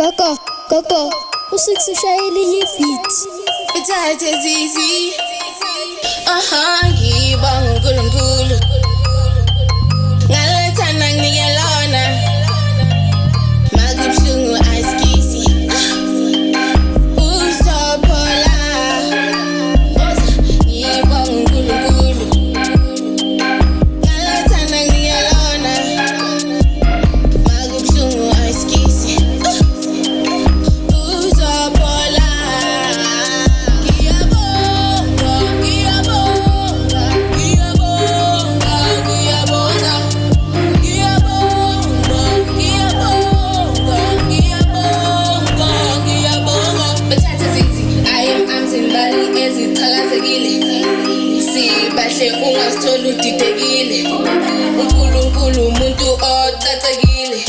Gogo, usikushayela i-beat. Uthathe zizi, ngibonga uNkulunkulu ngalethana nginike lona makubuhlungu ayisikisi usophola ngibonga uNkulunkulu ngalethana nginike lona makubuhlungu ayisikisi usophola sibahle ungasithola udidekile uNkulunkulu umuntu ocacekile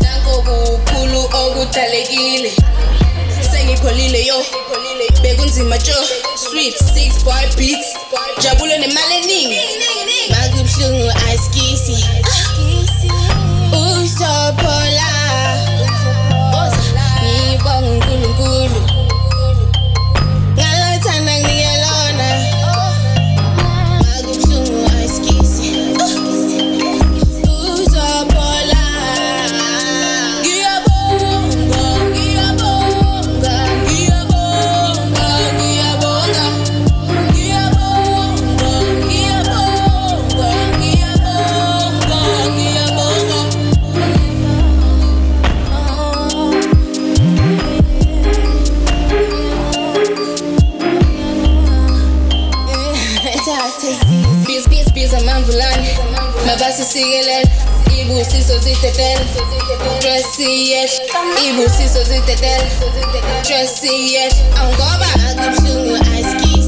nangokukhulu okudalekile sengipholile yo bekunzima jo sweet 6 boy beats jabulo nemali eningi makubuhlungu ayisikisi usophola ngibonga uNkulunkulu ngalethana nginike lona makubuhlungu ayisikisi usophola ngiyabonga ngiyabonga ngiyabonga ngiyabonga ngiyabonga ngiyabonga ngiyabonga ngiyabonga Biz amambulane mabasisikelele ibusiso zitetele Dressiyet ibusiso zitetele Dressiyet angoba akubuhlungu ayisikisi